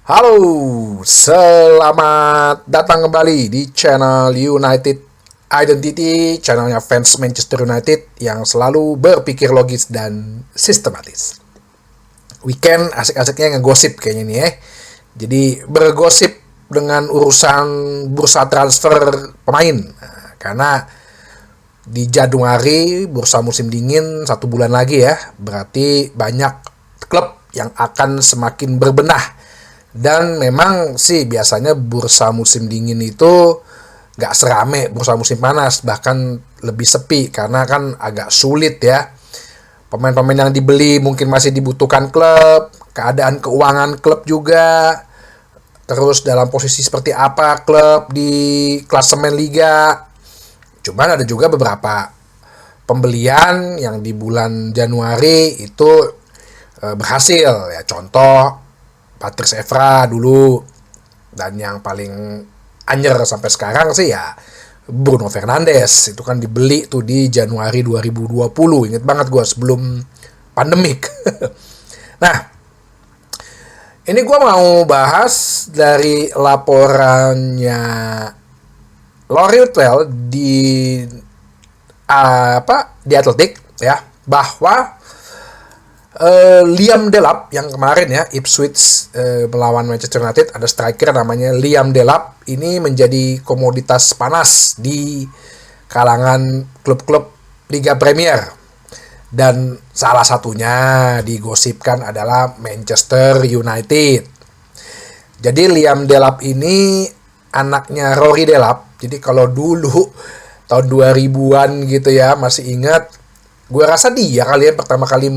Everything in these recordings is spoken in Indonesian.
Halo, selamat datang kembali di channel United Identity, channelnya fans Manchester United yang selalu berpikir logis dan sistematis. Weekend asik-asiknya ngegosip kayaknya nih ya. Jadi bergosip dengan urusan bursa transfer pemain. Nah, karena di Januari bursa musim dingin 1 bulan lagi ya, berarti banyak klub yang akan semakin berbenah. Dan memang sih biasanya bursa musim dingin itu gak serame bursa musim panas, bahkan lebih sepi karena kan agak sulit ya. Pemain-pemain yang dibeli mungkin masih dibutuhkan klub, keadaan keuangan klub juga, terus dalam posisi seperti apa klub di klasemen liga. Cuman ada juga beberapa pembelian yang di bulan Januari itu berhasil ya. Contoh Patrice Evra dulu, dan yang paling anjir sampai sekarang sih ya Bruno Fernandes. Itu kan dibeli tuh di Januari 2020, inget banget gue, sebelum pandemik. Nah, ini gue mau bahas dari laporannya Laurie Whitwell di di Athletic ya, bahwa Liam Delap yang kemarin ya Ipswich melawan Manchester United, ada striker namanya Liam Delap, ini menjadi komoditas panas di kalangan klub-klub Liga Premier, dan salah satunya digosipkan adalah Manchester United. Jadi Liam Delap ini anaknya Rory Delap. Jadi kalau dulu tahun 2000-an gitu ya, masih ingat, gue rasa dia kali ya pertama kali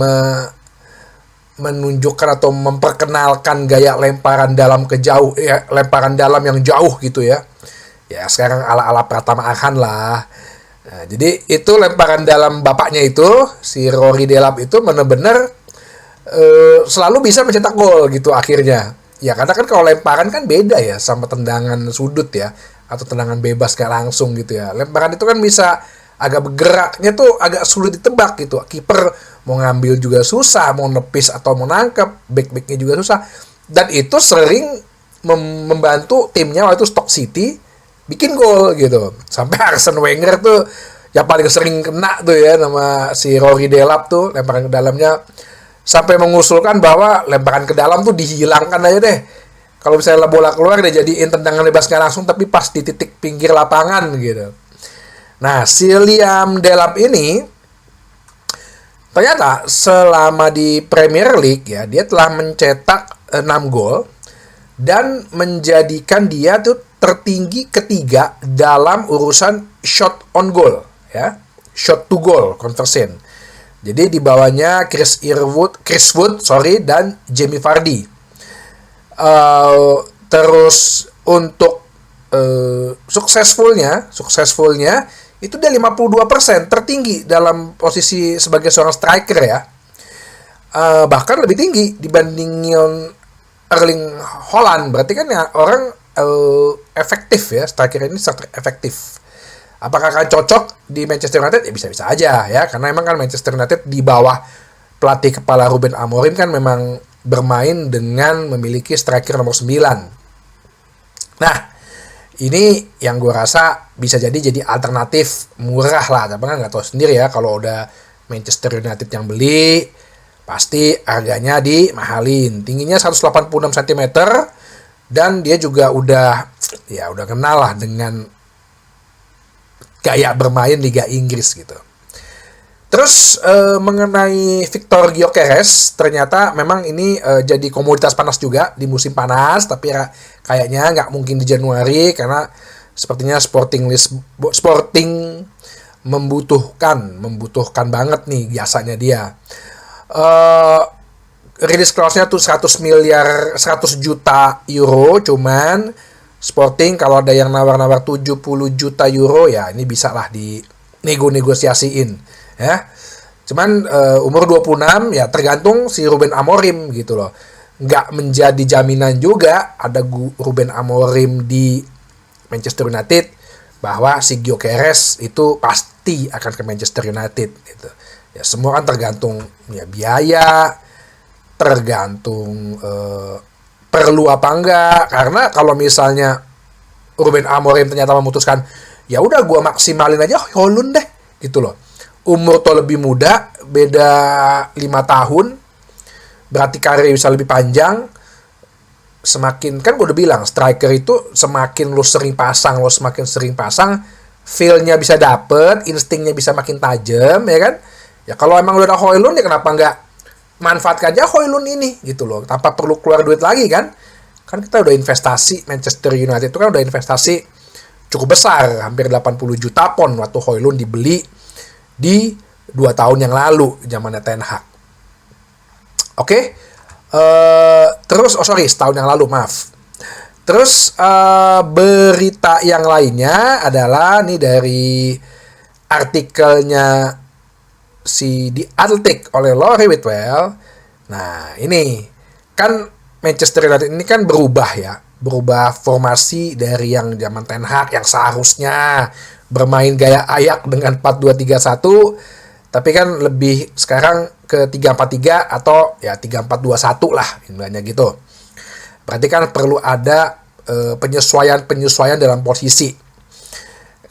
menunjukkan atau memperkenalkan gaya lemparan dalam ke jauh ya, lemparan dalam yang jauh gitu ya. Ya sekarang ala-ala Pratama Arhan lah. Nah, jadi itu lemparan dalam bapaknya itu, si Rory Delap itu benar-benar selalu bisa mencetak gol gitu akhirnya. Ya karena kan kalau lemparan kan beda ya sama tendangan sudut ya, atau tendangan bebas kayak langsung gitu ya. Lemparan itu kan bisa agak bergeraknya tuh agak sulit ditebak gitu. Kiper mau ngambil juga susah, mau nepis atau mau nangkep, back-backnya juga susah. Dan itu sering membantu timnya waktu itu Stoke City bikin gol gitu. Sampai Arsene Wenger tuh yang paling sering kena tuh ya nama si Rory Delap tuh, lemparan ke dalamnya, sampai mengusulkan bahwa lemparan ke dalam tuh dihilangkan aja deh. Kalau misalnya bola keluar dia jadiin tendangan bebas nggak langsung tapi pas di titik pinggir lapangan gitu. Nah, si Liam Delap ini ternyata selama di Premier League ya, dia telah mencetak 6 gol dan menjadikan dia tuh tertinggi ketiga dalam urusan shot on goal ya, shot to goal conversion. Jadi di bawahnya Chris Wood dan Jamie Vardy. Terus untuk suksesfulnya itu dia 52%, tertinggi dalam posisi sebagai seorang striker ya. Bahkan lebih tinggi dibandingin Erling Haaland. Berarti kan ya orang efektif ya, striker ini sangat efektif. Apakah akan cocok di Manchester United? Ya bisa-bisa aja ya, karena emang kan Manchester United di bawah pelatih kepala Ruben Amorim kan memang bermain dengan memiliki striker nomor 9. Nah, ini yang gue rasa bisa jadi alternatif murah lah. Tapi kan nggak tahu sendiri ya, kalau udah Manchester United yang beli, pasti harganya dimahalin. Tingginya 186 cm dan dia juga udah kenal lah dengan gaya bermain Liga Inggris gitu. Terus mengenai Victor Gyökeres, ternyata memang ini jadi komoditas panas juga di musim panas, tapi kayaknya nggak mungkin di Januari karena sepertinya Sporting membutuhkan banget nih jasanya dia. Release clause-nya tuh 100 juta euro, cuman Sporting kalau ada yang nawar-nawar 70 juta euro ya ini bisa lah di negosiasiin ya. Cuman umur 26 ya tergantung si Ruben Amorim gitu loh. Nggak menjadi jaminan juga ada Ruben Amorim di Manchester United bahwa si Gyökeres itu pasti akan ke Manchester United gitu. Ya semua kan tergantung ya biaya, tergantung perlu apa enggak. Karena kalau misalnya Ruben Amorim ternyata memutuskan, ya udah gue maksimalin aja Højlund deh, gitu loh. Umur tuh lebih muda, beda 5 tahun, berarti karir bisa lebih panjang. Semakin, kan gue udah bilang, striker itu semakin lo sering pasang, feel-nya bisa dapet, instingnya bisa makin tajam, ya kan? Ya kalau emang udah ada Højlund, ya kenapa nggak manfaatkan aja Højlund ini, gitu loh, tanpa perlu keluar duit lagi kan? Kan kita udah investasi, Manchester United itu kan udah investasi cukup besar, hampir 80 juta pon waktu Højlund dibeli di 2 tahun yang lalu, zamannya Ten Hag. Oke? Terus, setahun yang lalu, maaf. Terus berita yang lainnya adalah nih dari artikelnya The Athletic oleh Laurie Whitwell. Nah, ini kan Manchester United ini kan berubah formasi dari yang zaman Ten Hag yang seharusnya bermain gaya ayak dengan 4-2-3-1, tapi kan lebih sekarang ke 3-4-3 atau ya 3-4-2-1 lah, istilahnya gitu. Berarti kan perlu ada penyesuaian dalam posisi.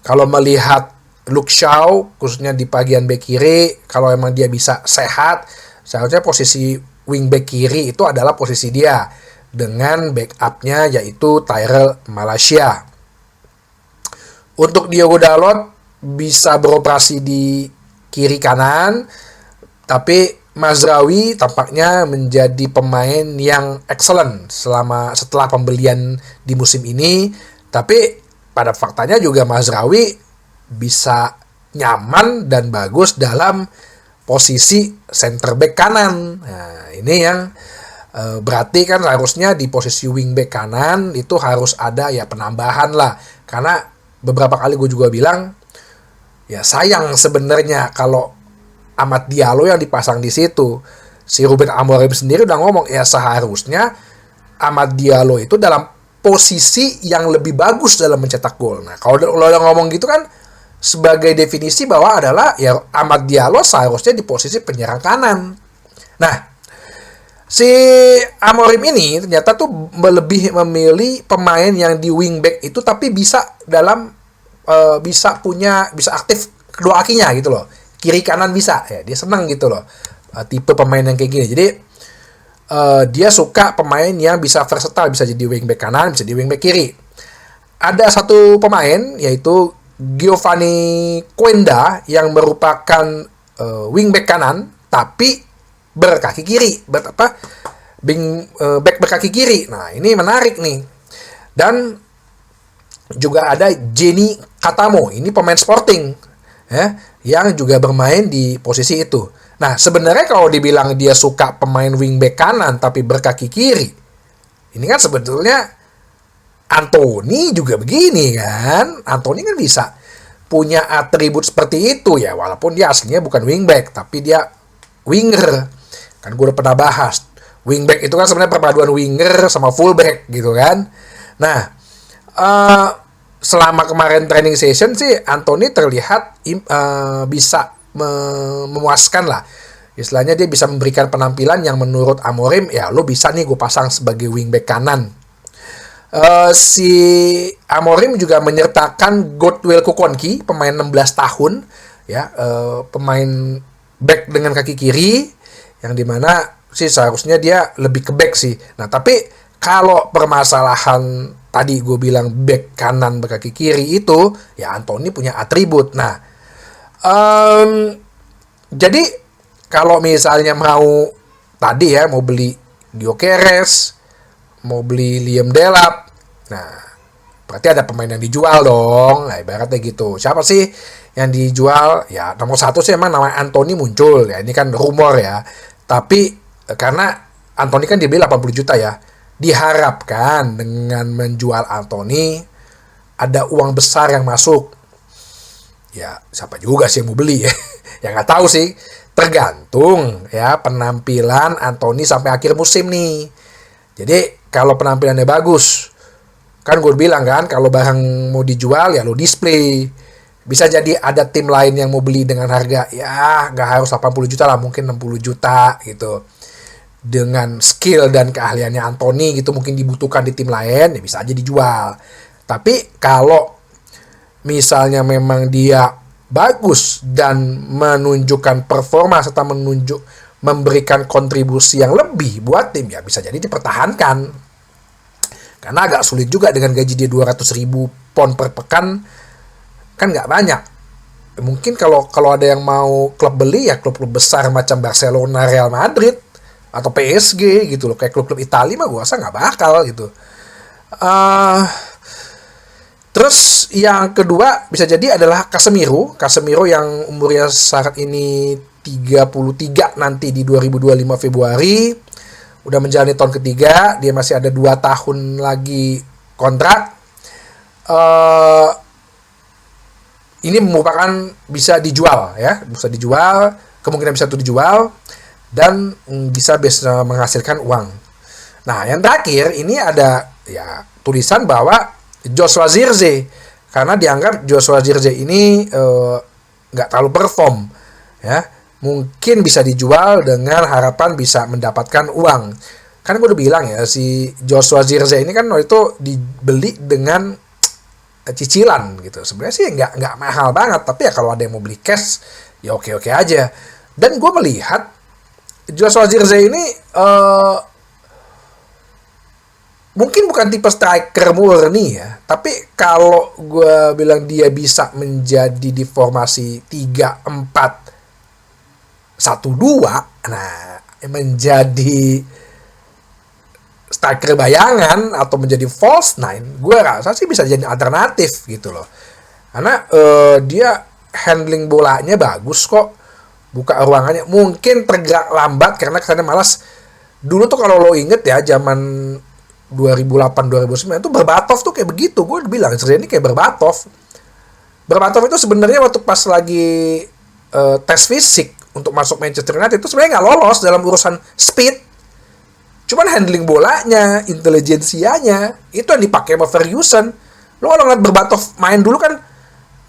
Kalau melihat Luke Shaw, khususnya di bagian bek kiri, kalau emang dia bisa sehat, seharusnya posisi wing back kiri itu adalah posisi dia, dengan backupnya yaitu Tyrell Malacia. Untuk Diogo Dalot bisa beroperasi di kiri kanan, tapi Mazraoui tampaknya menjadi pemain yang excellent setelah pembelian di musim ini. Tapi pada faktanya juga Mazraoui bisa nyaman dan bagus dalam posisi center back kanan. Nah, ini yang berarti kan harusnya di posisi wing back kanan itu harus ada ya penambahan lah. Karena beberapa kali gue juga bilang, ya sayang sebenarnya kalau Amad Diallo yang dipasang di situ. Si Ruben Amorim sendiri udah ngomong, ya seharusnya Amad Diallo itu dalam posisi yang lebih bagus dalam mencetak gol. Nah, kalau lo udah ngomong gitu kan, sebagai definisi bahwa adalah ya Amad Diallo seharusnya di posisi penyerang kanan. Nah, si Amorim ini ternyata tuh lebih memilih pemain yang di wingback itu tapi bisa bisa aktif kedua kakinya gitu loh, kiri kanan bisa, ya dia senang gitu loh, tipe pemain yang kayak gini. Jadi dia suka pemain yang bisa versatile, bisa jadi wingback kanan, bisa jadi wingback kiri. Ada satu pemain yaitu Giovanni Quenda yang merupakan wingback kanan tapi berkaki kiri, back berkaki kiri. Nah, ini menarik nih. Dan juga ada Jenny Katamo, ini pemain Sporting ya, yang juga bermain di posisi itu. Nah, sebenarnya kalau dibilang dia suka pemain wingback kanan tapi berkaki kiri, ini kan sebetulnya Anthony juga begini kan. Anthony kan bisa punya atribut seperti itu ya, walaupun dia aslinya bukan wingback tapi dia winger. Kan gue udah pernah bahas, wingback itu kan sebenarnya perpaduan winger sama fullback gitu kan. Nah, selama kemarin training session sih Anthony terlihat bisa memuaskan lah. Istilahnya dia bisa memberikan penampilan yang menurut Amorim, ya lo bisa nih gue pasang sebagai wingback kanan. Si Amorim juga menyertakan Godwill Kukonki, pemain 16 tahun ya, pemain back dengan kaki kiri, yang dimana sih seharusnya dia lebih ke back sih. Nah, tapi kalau permasalahan tadi gue bilang back kanan berkaki kiri itu, ya Anthony punya atribut. Nah, jadi kalau misalnya mau beli Gyökeres, mau beli Liam Delap, nah berarti ada pemain yang dijual dong. Nah, ibaratnya gitu. Siapa sih yang dijual? Ya nomor 1 sih emang nama Anthony muncul ya. Ini kan rumor ya. Tapi karena Anthony kan dibeli 80 juta ya, diharapkan dengan menjual Anthony ada uang besar yang masuk. Ya siapa juga sih yang mau beli ya? Ya nggak tahu sih, tergantung ya penampilan Anthony sampai akhir musim nih. Jadi kalau penampilannya bagus, kan gue bilang kan, kalau barang mau dijual ya lo display. Bisa jadi ada tim lain yang mau beli dengan harga ya nggak harus 80 juta lah, mungkin 60 juta gitu. dengan skill dan keahliannya Anthony gitu mungkin dibutuhkan di tim lain, ya bisa aja dijual. Tapi kalau misalnya memang dia bagus dan menunjukkan performa serta memberikan kontribusi yang lebih buat tim, ya bisa jadi dipertahankan. Karena agak sulit juga dengan gaji dia 200.000 pound per pekan, kan nggak banyak. Mungkin kalau ada yang mau klub beli, ya klub-klub besar macam Barcelona, Real Madrid, atau PSG gitu loh, kayak klub-klub Italia mah gue rasa nggak bakal gitu. Terus yang kedua bisa jadi adalah Casemiro yang umurnya saat ini 33 nanti di 2025 Februari. Udah menjalani tahun ketiga, dia masih ada 2 tahun lagi kontrak. Ini merupakan bisa dijual ya, kemungkinan bisa tuh dijual dan bisa menghasilkan uang. Nah, yang terakhir ini ada ya tulisan bahwa Joshua Zirkzee, karena dianggap Joshua Zirkzee ini nggak terlalu perform ya, mungkin bisa dijual dengan harapan bisa mendapatkan uang. Kan gue udah bilang ya, si Joshua Zirkzee ini kan waktu itu dibeli dengan cicilan gitu. Sebenarnya sih nggak mahal banget, tapi ya kalau ada yang mau beli cash ya oke aja. Dan gue melihat Joshua Zirkzee ini mungkin bukan tipe striker murni ya, tapi kalau gue bilang dia bisa menjadi di formasi 3-4-1-2, nah menjadi striker bayangan atau menjadi false nine, gue rasa sih bisa jadi alternatif gitu loh. Karena dia handling bolanya bagus kok, buka ruangannya, mungkin tergerak lambat karena kesannya malas. Dulu tuh kalau lo inget ya, zaman 2008-2009 itu Berbatov tuh kayak begitu. Gue bilang ini kayak Berbatov itu sebenarnya waktu pas lagi tes fisik untuk masuk Manchester United itu sebenarnya nggak lolos dalam urusan speed. Cuman handling bolanya, intelijensianya, itu yang dipakai sama Ferguson. Lo kalau ngeliat Berbatov main dulu kan,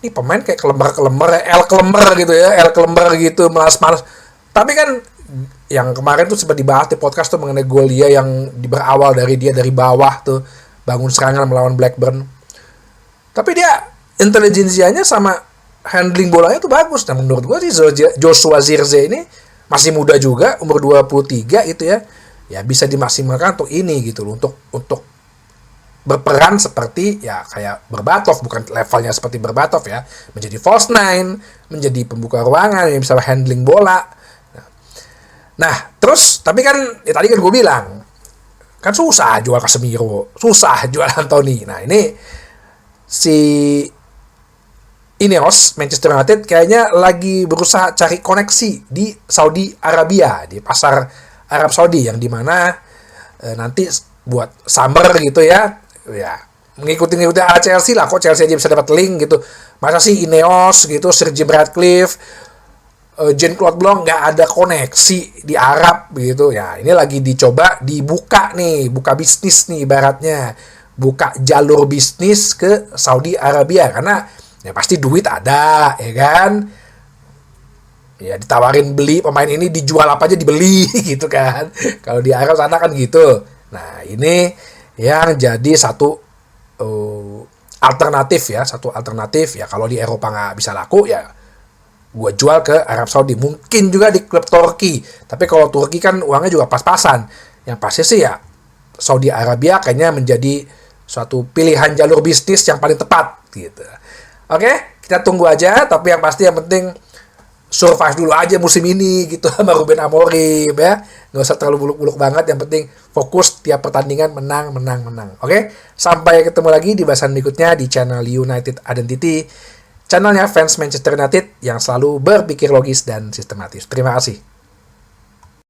ini pemain kayak El kelember gitu, malas-malas. Tapi kan, yang kemarin tuh sempat dibahas di podcast tuh mengenai gol dia yang berawal dari dia dari bawah tuh, bangun serangan melawan Blackburn. Tapi dia, intelijensianya sama handling bolanya tuh bagus. Nah menurut gue sih Joshua Zirkzee ini masih muda juga, umur 23 gitu ya. Ya bisa dimaksimalkan untuk ini gitu loh, untuk berperan seperti ya kayak Berbatov, bukan levelnya seperti Berbatov ya, menjadi false nine, menjadi pembuka ruangan yang bisa handling bola. Nah terus tapi kan ya tadi kan gue bilang kan susah jual Casemiro, susah jual Anthony. Nah ini si Ineos Manchester United kayaknya lagi berusaha cari koneksi di Saudi Arabia, di pasar Arab Saudi, yang dimana nanti buat summer gitu ya mengikuti ala Chelsea lah. Kok Chelsea aja bisa dapat link gitu, masa sih Ineos gitu, Sir Jim Ratcliffe, Jean-Claude Blanc nggak ada koneksi di Arab gitu ya. Ini lagi dicoba buka bisnis nih, ibaratnya buka jalur bisnis ke Saudi Arabia, karena ya pasti duit ada ya kan. Ya ditawarin beli pemain ini, dijual apa aja dibeli gitu kan. Kalau di Arab sana kan gitu. Nah ini yang jadi satu alternatif ya. Kalau di Eropa nggak bisa laku ya gue jual ke Arab Saudi. Mungkin juga di klub Turki. Tapi kalau Turki kan uangnya juga pas-pasan. Yang pasti sih ya Saudi Arabia kayaknya menjadi suatu pilihan jalur bisnis yang paling tepat gitu. Oke, kita tunggu aja. Tapi yang pasti yang penting survive dulu aja musim ini gitu sama Ruben Amorim ya. Nggak usah terlalu buluk-buluk banget, yang penting fokus tiap pertandingan menang. Oke? Sampai ketemu lagi di bahasan berikutnya di channel United Identity, channelnya fans Manchester United yang selalu berpikir logis dan sistematis. Terima kasih.